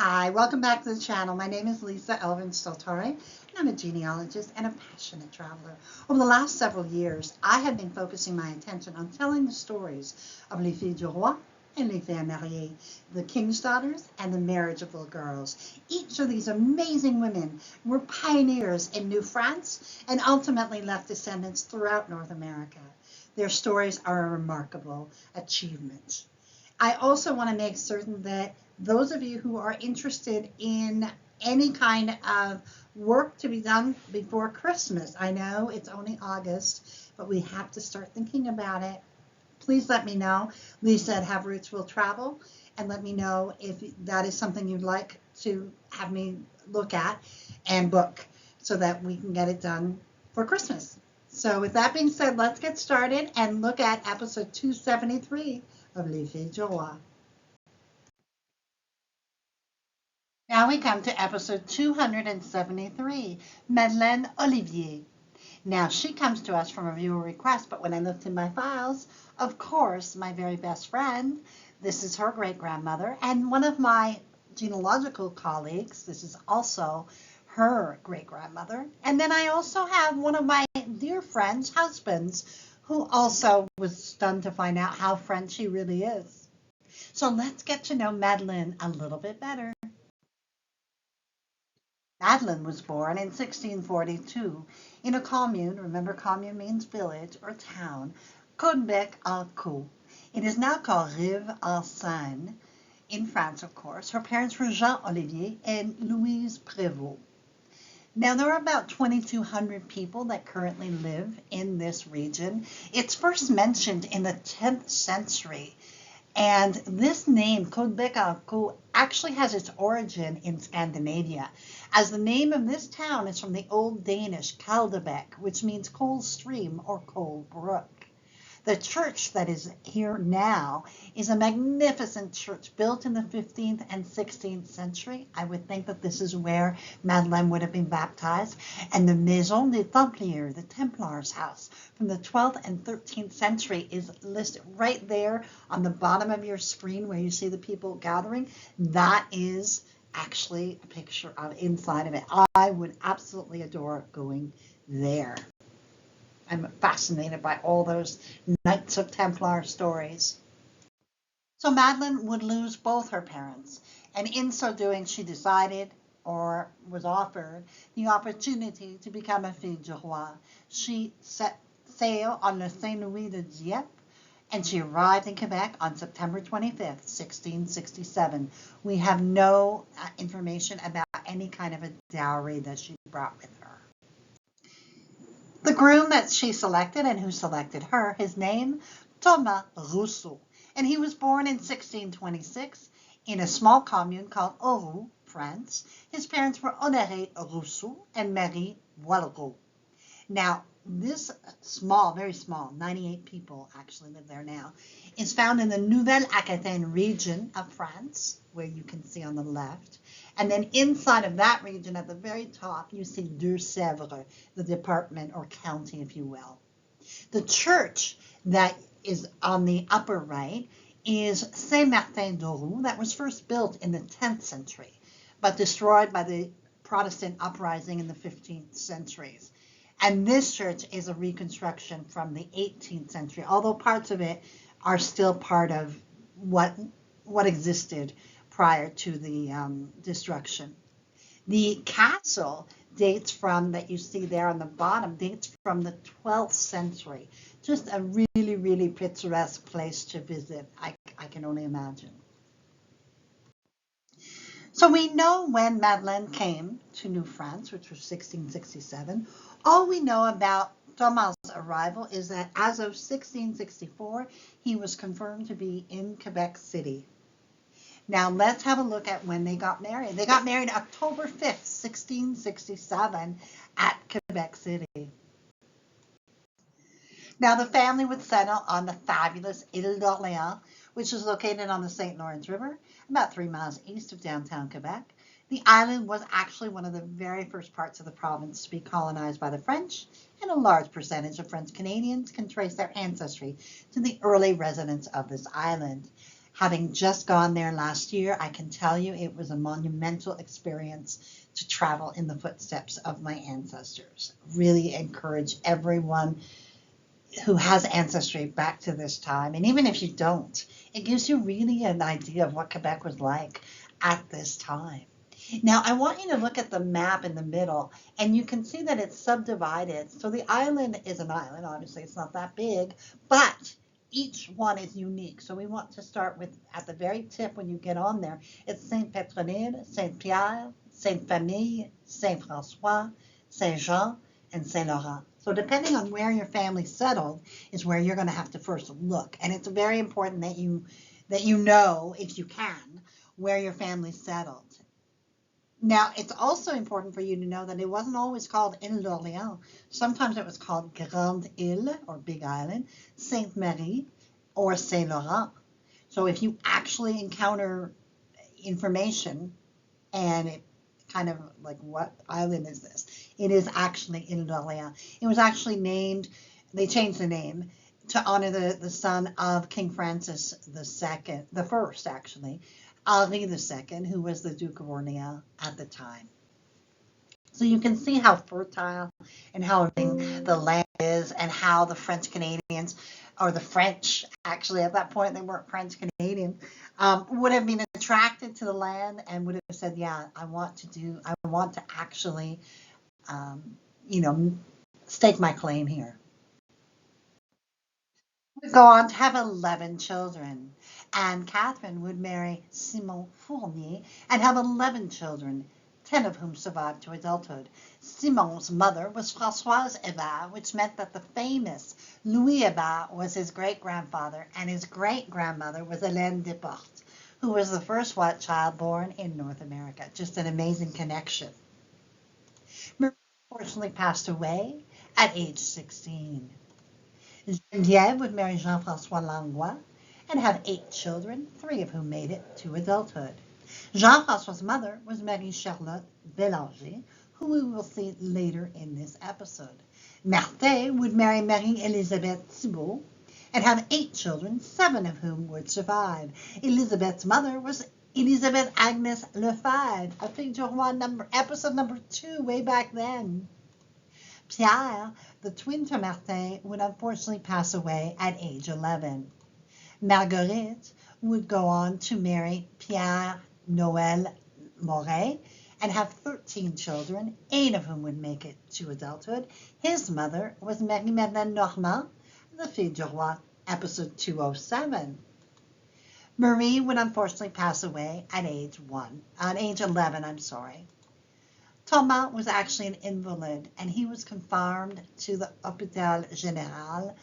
Hi, welcome back to the channel. My name is Lisa Elvin Steltare, and I'm a genealogist and a passionate traveler. Over the last several years, I have been focusing my attention on telling the stories of Les Filles du Roi and Les Filles Mariées, the King's Daughters and the Marriage of Little Girls. Each of these amazing women were pioneers in New France and ultimately left descendants throughout North America. Their stories are a remarkable achievement. I also want to make certain that those of you who are interested in any kind of work to be done before Christmas, I know it's only August, but we have to start thinking about it. Please let me know. Lisa at Have Roots Will Travel, and let me know if that is something you'd like to have me look at and book so that we can get it done for Christmas. So with that being said, let's get started and look at episode 273 of Les Filles du Roi. Now we come to episode 273, Madeline Olivier. Now she comes to us from a viewer request, but when I looked in my files, of course, my very best friend, this is her great-grandmother, and one of my genealogical colleagues, this is also her great-grandmother. And then I also have one of my dear friends' husbands, who also was stunned to find out how French she really is. So let's get to know Madeline a little bit better. Madeline was born in 1642 in a commune, remember commune means village or town, Caudebec-en-Caux. It is now called Rive-en-Seine, in France, of course. Her parents were Jean Olivier and Louise Prévost. Now, there are about 2,200 people that currently live in this region. It's first mentioned in the 10th century. And this name, Caudebec-en-Caux, actually has its origin in Scandinavia, as the name of this town is from the Old Danish Kaldebæk, which means cold stream or cold brook. The church that is here now is a magnificent church built in the 15th and 16th century. I would think that this is where Madeline would have been baptized. And the Maison des Templiers, the Templars' house, from the 12th and 13th century is listed right there on the bottom of your screen where you see the people gathering. That is actually a picture of inside of it. I would absolutely adore going there. I'm fascinated by all those Knights of Templar stories. So Madeline would lose both her parents, and in so doing, she decided, or was offered, the opportunity to become a fille du roi. She set sail on the Saint Louis de Dieppe, and she arrived in Quebec on September 25th, 1667. We have no information about any kind of a dowry that she brought with her. The groom that she selected and who selected her, his name, Thomas Rousseau, and he was born in 1626 in a small commune called Auroux, France. His parents were Honoré Rousseau and Marie Boileau. Now, this small, very small, 98 people actually live there now, is found in the Nouvelle-Aquitaine region of France, where you can see on the left. And then inside of that region, at the very top, you see Deux-Sèvres, the department or county, if you will. The church that is on the upper right is Saint-Martin-d'Auroux, that was first built in the 10th century, but destroyed by the Protestant uprising in the 15th centuries. And this church is a reconstruction from the 18th century, although parts of it are still part of what existed prior to the destruction. The castle dates from, that you see there on the bottom, dates from the 12th century. Just a really, really picturesque place to visit, I can only imagine. So we know when Madeline came to New France, which was 1667. All we know about Thomas' arrival is that as of 1664, he was confirmed to be in Quebec City. Now let's have a look at when they got married. They got married October 5th, 1667 at Quebec City. Now the family would settle on the fabulous Île d'Orléans, which is located on the St. Lawrence River, about 3 miles east of downtown Quebec. The island was actually one of the very first parts of the province to be colonized by the French, and a large percentage of French Canadians can trace their ancestry to the early residents of this island. Having just gone there last year, I can tell you it was a monumental experience to travel in the footsteps of my ancestors. Really encourage everyone who has ancestry back to this time. And even if you don't, it gives you really an idea of what Quebec was like at this time. Now, I want you to look at the map in the middle, and you can see that it's subdivided. So the island is an island. Obviously, it's not that big, but each one is unique. So we want to start with, at the very tip when you get on there, it's Saint-Pétronille, Saint-Pierre, Sainte-Famille, Saint-François, Saint-Jean, and Saint-Laurent. So depending on where your family settled is where you're going to have to first look. And it's very important that you know, if you can, where your family settled. Now, it's also important for you to know that it wasn't always called Île d'Orléans. Sometimes it was called Grande Île, or Big Island, Sainte Marie, or Saint Laurent. So if you actually encounter information and it kind of like, what island is this? It is actually Île d'Orléans. It was actually named, they changed the name to honor the son of King Francis II, the first actually, Henri II, who was the Duke of Orleans at the time. So you can see how fertile and how the land is, and how the French Canadians, or the French, actually at that point they weren't French Canadian, would have been attracted to the land and would have said, yeah, I want to actually, stake my claim here. Would go on to have 11 children. Anne Catherine would marry Simon Fournier and have 11 children, 10 of whom survived to adulthood. Simon's mother was Françoise Hébert, which meant that the famous Louis Hébert was his great-grandfather, and his great-grandmother was Hélène Desportes, who was the first white child born in North America. Just an amazing connection. Marie unfortunately passed away at age 16. Geneviève would marry Jean-François Langlois and have 8 children, 3 of whom made it to adulthood. Jean-François' mother was Marie-Charlotte Bélanger, who we will see later in this episode. Martin would marry Marie-Élisabeth Thibault and have 8 children, 7 of whom would survive. Elizabeth's mother was Elisabeth Agnes Lefebvre, a Fille du Roi episode number 2 way back then. Pierre, the twin to Martin, would unfortunately pass away at age 11. Marguerite would go on to marry Pierre Noël Moret and have 13 children, 8 of whom would make it to adulthood. His mother was Marie-Madeleine Normand, the Fille du Roi, episode 207. Marie would unfortunately pass away at age 11. Thomas was actually an invalid, and he was confined to the Hôpital Général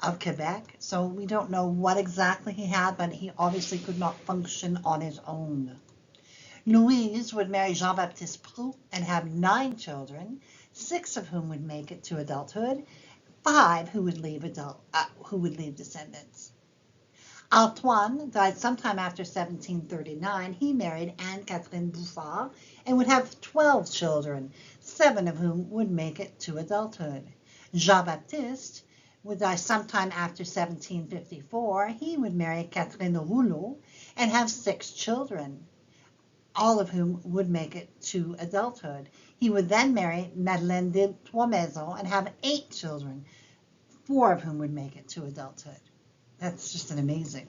of Quebec. So we don't know what exactly he had, but he obviously could not function on his own. Louise would marry Jean-Baptiste Proulx and have 9 children, 6 of whom would make it to adulthood, 5 who would leave descendants. Antoine died sometime after 1739. He married Anne-Catherine Bouffard and would have 12 children, 7 of whom would make it to adulthood. Jean-Baptiste would die sometime after 1754. He would marry Catherine Rouleau and have 6 children, all of whom would make it to adulthood. He would then marry Madeleine de Trois-Maisons and have 8 children, 4 of whom would make it to adulthood. That's just an amazing.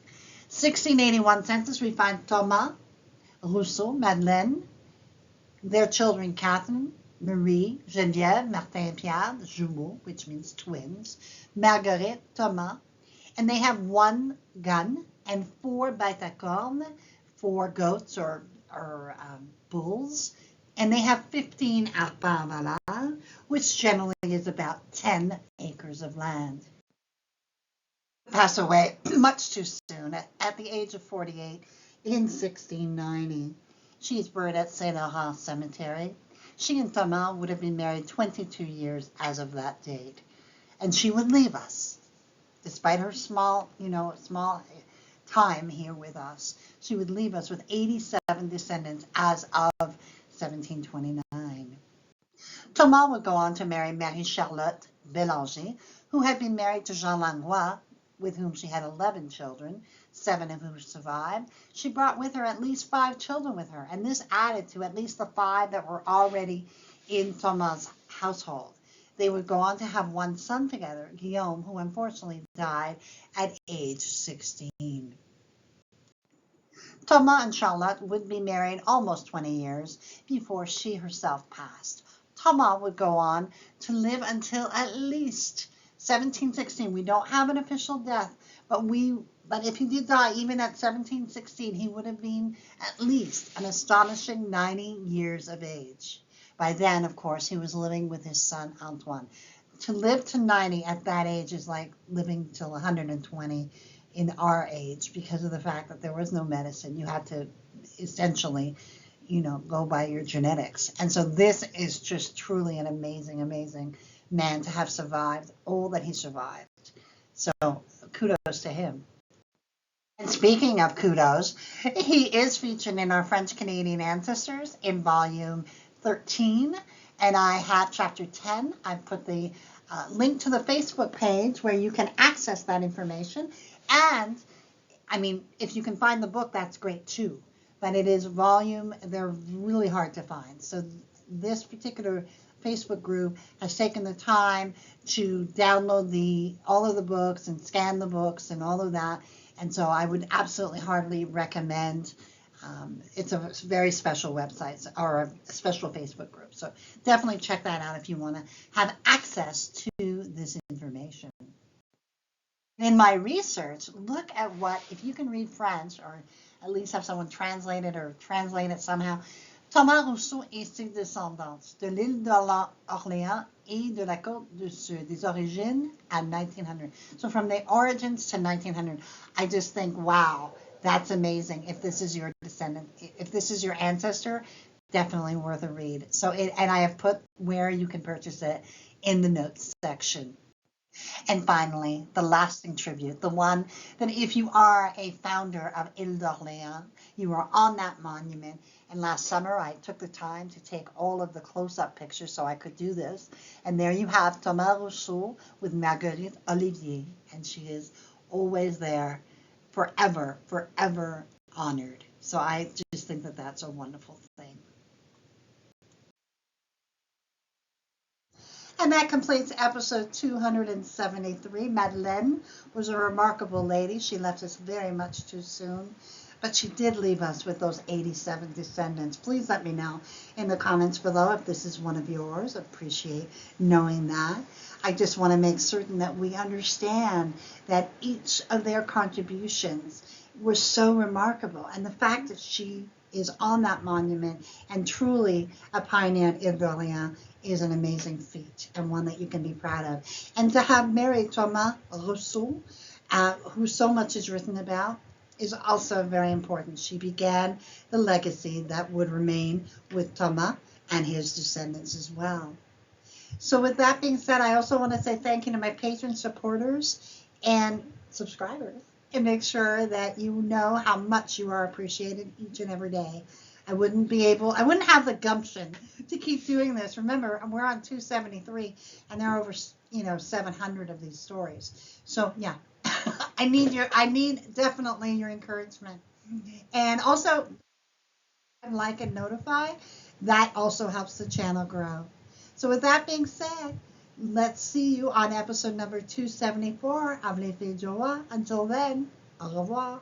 1681 census, we find Thomas, Rousseau, Madeleine, their children Catherine, Marie, Geneviève, Martin and Pierre, jumeaux, which means twins, Marguerite, Thomas, and they have 1 gun and 4 bêtes à cornes, 4 goats or bulls, and they have 15 arpents valables, which generally is about 10 acres of land. Passed away much too soon at the age of 48 in 1690. She's buried at Saint Laurent Cemetery. She and Thomas would have been married 22 years as of that date. And she would leave us, despite her small time here with us. She would leave us with 87 descendants as of 1729. Thomas would go on to marry Marie-Charlotte Bélanger, who had been married to Jean Langlois, with whom she had 11 children, 7 of whom survived. She brought with her at least 5 children with her, and this added to at least the 5 that were already in Thomas' household. They would go on to have one son together, Guillaume, who unfortunately died at age 16. Thomas and Charlotte would be married almost 20 years before she herself passed. Thomas would go on to live until at least 1716. We don't have an official death, but if he did die even at 1716, he would have been at least an astonishing 90 years of age. By then, of course, he was living with his son Antoine. To live to 90 at that age is like living till 120 in our age, because of the fact that there was no medicine. You had to essentially, go by your genetics. And so this is just truly an amazing, amazing man to have survived all that he survived. So kudos to him. And speaking of kudos, he is featured in our French Canadian Ancestors in volume 13, and I have chapter 10. I've put the link to the Facebook page where you can access that information. And I mean, if you can find the book, that's great too. But it is volume, they're really hard to find. So this particular Facebook group has taken the time to download all of the books and scan the books and all of that. And so I would absolutely heartily recommend. It's a very special website or a special Facebook group. So definitely check that out if you want to have access to this information. In my research, look at if you can read French or at least have someone translate it or translate it somehow. Thomas Rousseau et ses descendants de l'île d'Orléans et de la Côte du Sud, des origines à 1900. So from the origins to 1900, I just think, wow, that's amazing. If this is your descendant, if this is your ancestor, definitely worth a read. So and I have put where you can purchase it in the notes section. And finally, the lasting tribute, the one that if you are a founder of Ile d'Orléans, you are on that monument. And last summer, I took the time to take all of the close-up pictures so I could do this. And there you have Thomas Rousseau with Marguerite Olivier. And she is always there, forever, forever honored. So I just think that that's a wonderful thing. And that completes episode 273. Madeline was a remarkable lady. She left us very much too soon, but she did leave us with those 87 descendants. Please let me know in the comments below if this is one of yours. I appreciate knowing that. I just want to make certain that we understand that each of their contributions were so remarkable. And the fact that she is on that monument and truly a pioneer at Ile d'Orléans is an amazing feat and one that you can be proud of. And to have married Thomas Rousseau, who so much is written about, is also very important. She began the legacy that would remain with Thomas and his descendants as well. So with that being said, I also want to say thank you to my patron supporters and subscribers, and make sure that you know how much you are appreciated each and every day. I wouldn't have the gumption to keep doing this. Remember, we're on 273 and there are over, 700 of these stories. So yeah, I need definitely your encouragement. And also like and notify, that also helps the channel grow. So with that being said, let's see you on episode number 274 of Les Filles du Roi. Until then, au revoir.